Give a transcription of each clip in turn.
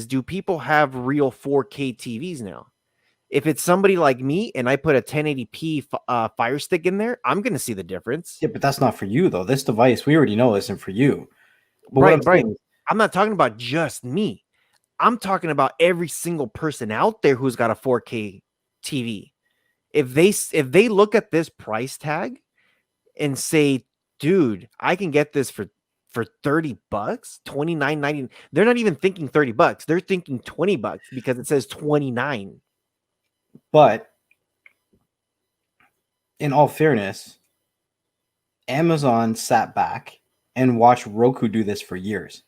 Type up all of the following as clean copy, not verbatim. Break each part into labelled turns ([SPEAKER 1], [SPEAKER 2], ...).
[SPEAKER 1] do people have real 4K TVs now? If it's somebody like me and I put a 1080p Fire Stick in there, I'm going to see the difference.
[SPEAKER 2] Yeah, but that's not for you though. This device, we already know, isn't for you. But what I'm
[SPEAKER 1] Right.
[SPEAKER 2] saying,
[SPEAKER 1] I'm not talking about just me. I'm talking about every single person out there who's got a 4K TV. If they look at this price tag and say, dude, I can get this for $30, $29.90. They're not even thinking $30. They're thinking $20 because it says 29.
[SPEAKER 2] but in all fairness, Amazon sat back and watched Roku do this for years.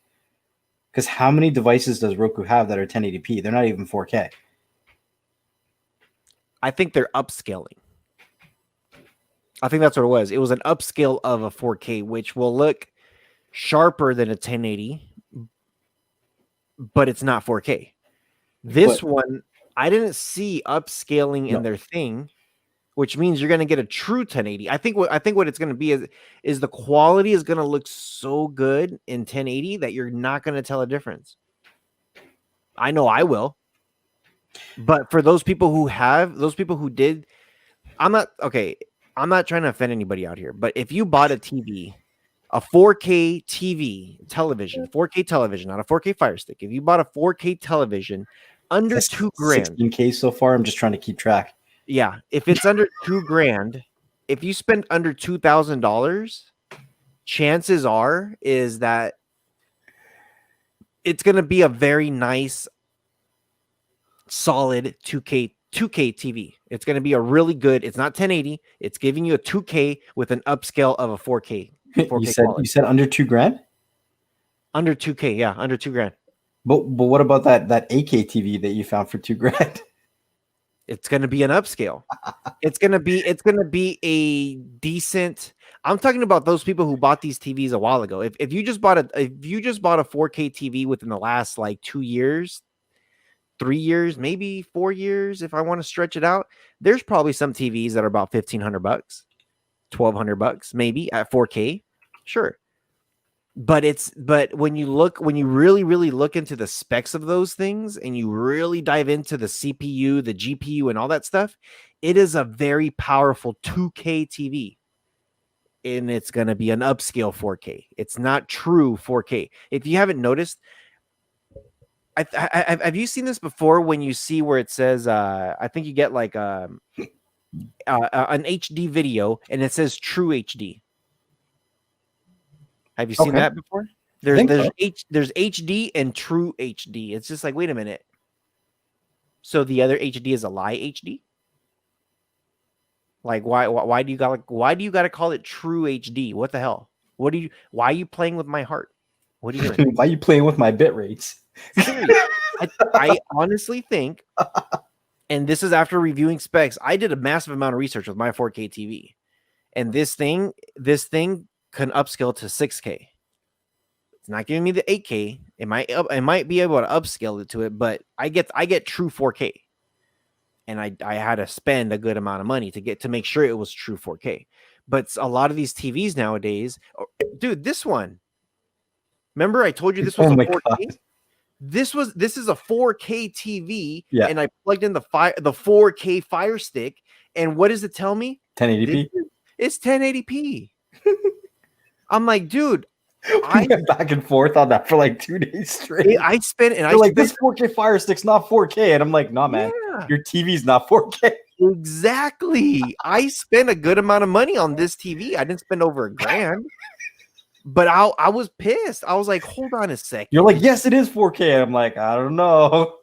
[SPEAKER 2] Because how many devices does Roku have that are 1080p? They're not even 4K.
[SPEAKER 1] I think they're upscaling. I think that's what it was. It was an upscale of a 4K, which will look sharper than a 1080, but it's not 4K. This one, I didn't see upscaling in their thing, which means you're going to get a true 1080. I think what it's going to be is the quality is going to look so good in 1080 that you're not going to tell a difference. I know I will. But for those people who did, I'm not trying to offend anybody out here, but if you bought a TV, a 4K television, not a 4K Fire Stick. If you bought a 4K television under $2,000,
[SPEAKER 2] 16K so far, I'm just trying to keep track.
[SPEAKER 1] Yeah, if it's under $2,000, if you spend under $2,000, chances are is that it's going to be a very nice, solid 2K TV. It's going to be a really good. It's not 1080. It's giving you a 2K with an upscale of a 4K.
[SPEAKER 2] You said under $2,000?
[SPEAKER 1] Under 2K, yeah, under $2,000.
[SPEAKER 2] But what about that 8K TV that you found for $2,000?
[SPEAKER 1] It's going to be an upscale. It's going to be a decent. I'm talking about those people who bought these TVs a while ago. If you just bought a 4K TV within the last like 2 years, 3 years, maybe 4 years, if I want to stretch it out, there's probably some TVs that are about $1,500, $1,200, maybe at 4K. Sure. But when you really, really look into the specs of those things and you really dive into the CPU, the GPU, and all that stuff, it is a very powerful 2K TV. And it's going to be an upscale 4K. It's not true 4K. If you haven't noticed, have you seen this before when you see where it says, I think you get like an HD video and it says true HD. Have you seen that before? There's HD and true HD. It's just like, wait a minute. So the other HD is a lie HD? Like why do you gotta call it true HD? What the hell? Why are you playing with my heart? What are you doing?
[SPEAKER 2] Why are you playing with my bit rates?
[SPEAKER 1] I honestly think, and this is after reviewing specs, I did a massive amount of research with my 4K TV. And this thing can upscale to 6K. It's not giving me the 8K. It might be able to upscale it to it, but I get true 4K. And I had to spend a good amount of money to make sure it was true 4K. But a lot of these TVs nowadays, dude, this one. Remember I told you this was a 4K? God. This is a 4K TV, and I plugged in the 4K Fire Stick, and what does it tell me?
[SPEAKER 2] 1080p.
[SPEAKER 1] It's 1080p. I'm like, dude,
[SPEAKER 2] I went back and forth on that for like 2 days straight. This 4K Fire Stick's not 4K, and I'm like, nah, man, your TV's not 4K.
[SPEAKER 1] Exactly. I spent a good amount of money on this TV. I didn't spend over $1,000. But I was pissed. I was like, hold on a second.
[SPEAKER 2] You're like, yes, it is 4K. I'm like, I don't know.